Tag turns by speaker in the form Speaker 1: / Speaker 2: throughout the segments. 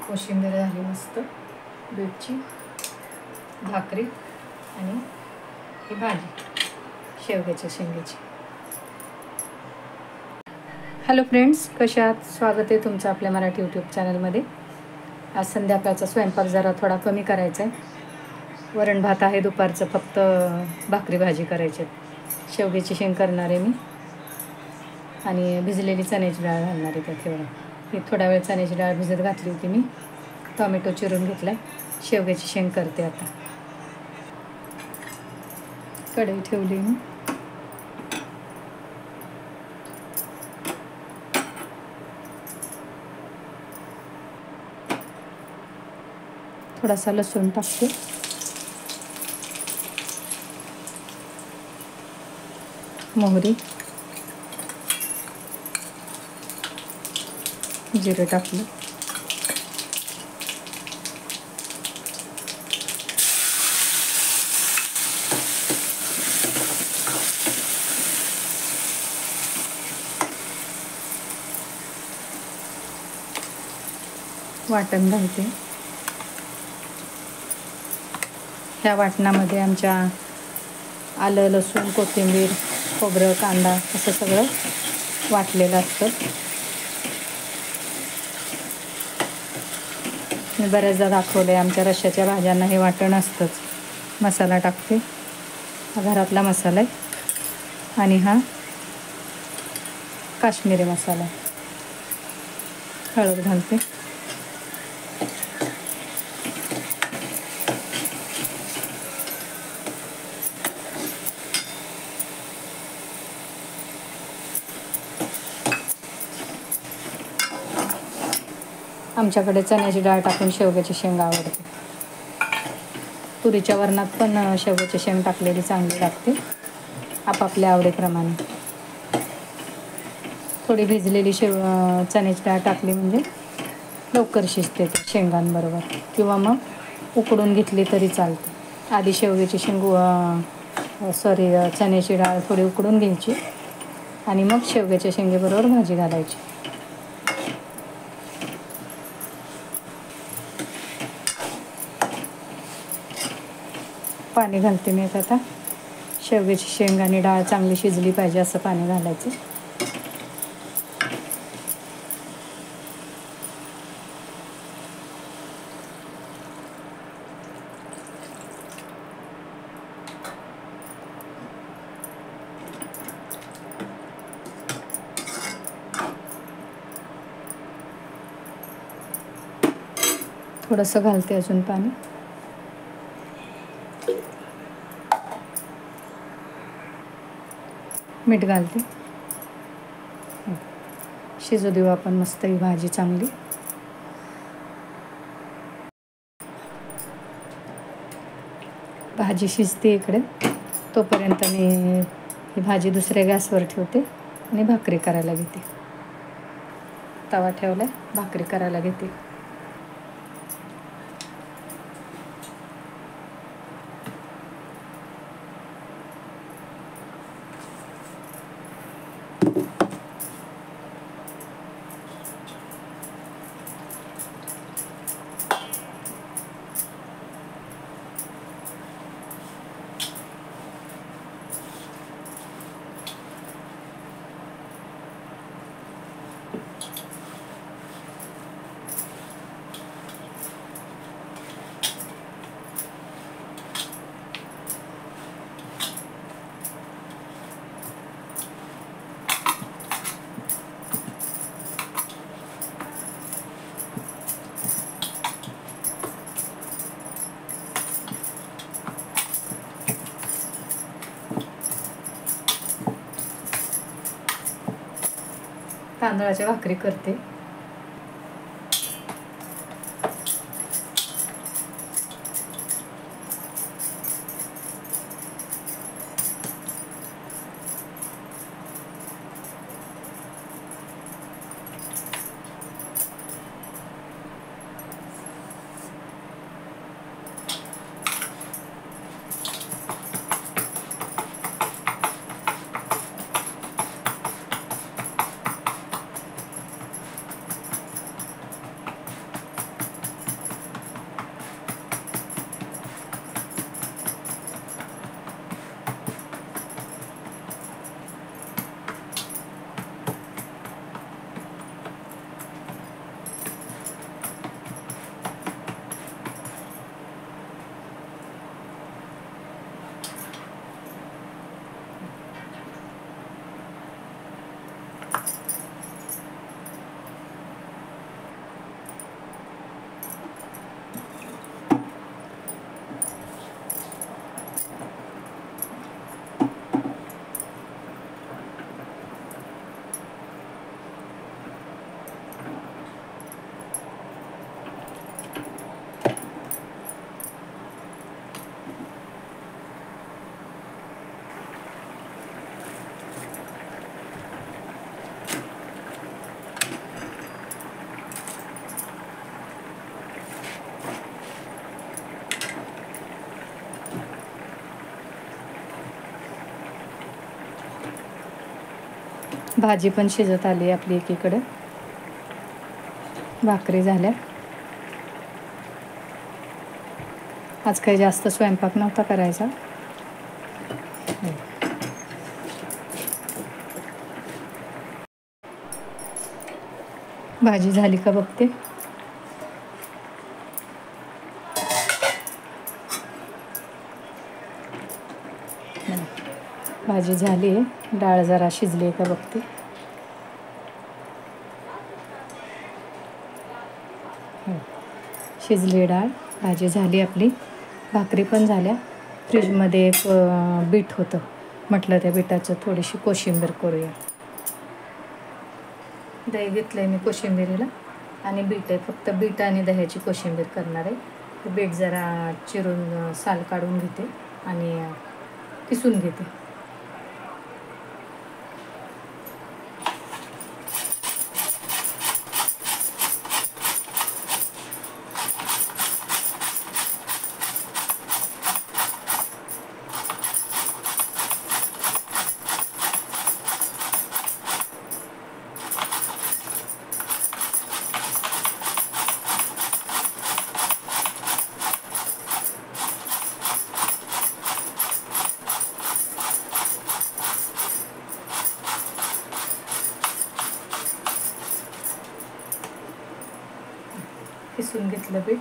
Speaker 1: कोशिंबीर झाली मस्त, बीटची भाकरी आणि ही भाजी शेवग्याच्या शेंगाची. हॅलो फ्रेंड्स, कशा आहात? स्वागत आहे तुमचं आपल्या मराठी यूट्यूब चॅनलमध्ये. आज संध्याकाळचा स्वयंपाक जरा थोडा कमी करायचा आहे. वरण भात आहे दुपारचं, फक्त भाकरी भाजी करायची आहे. शेवग्याची शेंग करणार आहे मी आणि भिजलेली चण्याची डाळ घालणार आहे त्यात. ही थोडा वेळ चण्याची डाळ भिजत घातली होती मी. टोमॅटो चिरून घेतला आहे. शेवग्याची शेंग करते आता. कढई ठेवली मी. थोडासा लसूण टाकते, मोहरी, जिरे टाकलं, वाटण घालते. ह्या वाटणामध्ये आमच्या आलं, लसूण, कोथिंबीर, खोबरं, कांदा असं सगळं वाटलेलं असतं. मी बऱ्याचदा दाखवलं आहे, आमच्या रश्श्याच्या भाज्यांना हे वाटण असतंच. मसाला टाकते, हा घरातला मसाला आहे आणि हा काश्मीरी मसाला आहे. हळद घालते, आमच्याकडे चण्याची डाळ टाकून शेवग्याची शेंग आवडते. तुरीच्या वरणात पण शेवग्याची शेंग टाकलेली चांगली लागते, आपापल्या आवडीप्रमाणे. थोडी भिजलेली चण्याची डाळ टाकली म्हणजे लवकर शिजते शेंगांबरोबर, किंवा मग उकडून घेतली तरी चालते. आधी शेवग्याची चण्याची डाळ थोडी उकडून घ्यायची आणि मग शेवग्याच्या शेंगेबरोबर भाजी घालायची. पाणी घालते मी आता. शेवग्याची शेंग आणि डाळ चांगली शिजली पाहिजे असं पाणी घालायचं. थोडंसं घालते अजून पाणी. मीठ घालते. शिजू देऊ आपण मस्त ही भाजी चांगली. भाजी शिजते इकडे, तोपर्यंत मी ही भाजी दुसऱ्या गॅसवर ठेवते आणि भाकरी करायला घेते. तवा ठेवलाय, भाकरी करायला घेते. तांदळाच्या भाकरी करते. भाजी पण शिजत आली आपली एकीकडे, भाकरी झाल्या. आज काही जास्त स्वयंपाक नव्हता करायचा. भाजी झाली का बघते. भाजी झाली आहे. डाळ जरा शिजली आहे का बघते. शिजली डाळ, भाजी झाली आपली, भाकरी पण झाल्या. फ्रीजमध्ये एक बीट होतं, म्हटलं त्या बीटाचं थोडीशी कोशिंबीर करूया. दही घेतलं आहे मी कोशिंबीरीला आणि बीट आहे. फक्त बीट आणि दह्याची कोशिंबीर करणार आहे. बीट जरा चिरून साल काढून घेते आणि किसून घेते. किसून घेतलं बीट.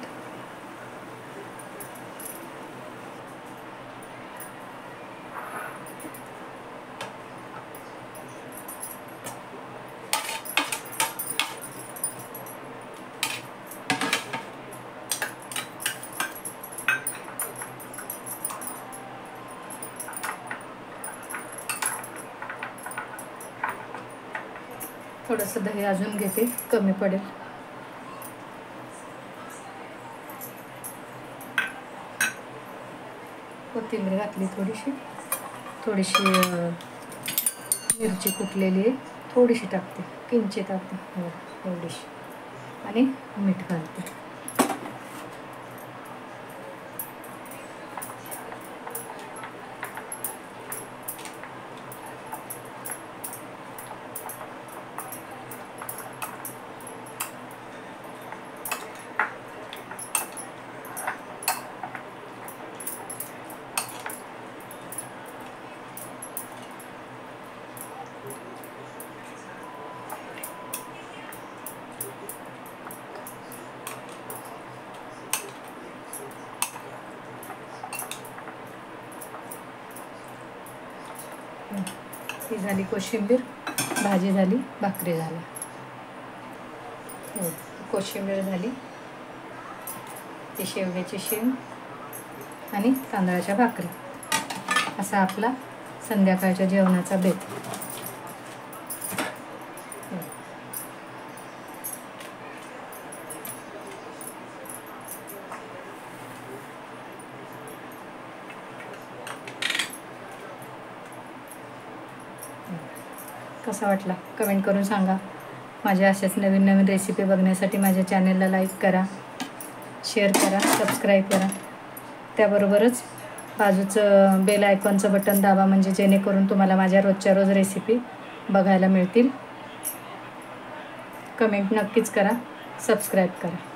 Speaker 1: थोडंसं दही अजून घेते, कमी पडेल. कोथिंबीर घातली थोडीशी मिरची कुटलेली आहे, थोडीशी टाकते, किंचित टाकते एवढीशी, आणि मीठ घालते. ही झाली कोशिंबीर, भाजी झाली, भाकरी झाली. कोशिंबीर झाली, ती शेवग्याची शेंग आणि तांदळाच्या भाकरी. असा आपला संध्याकाळच्या जेवणाचा बेत. कसा वाटला कमेंट करून सांगा. माझ्या अशाच नवीन नवीन रेसिपी बघण्यासाठी माझ्या चॅनलला लाईक करा, शेअर करा, सबस्क्राईब करा. त्याबरोबरच बाजूचं बेल आयकॉनचं बटन दाबा, म्हणजे जेणेकरून तुम्हाला माझ्या रोजच्या रोज रेसिपी बघायला मिळतील. कमेंट नक्कीच करा, सबस्क्राईब करा.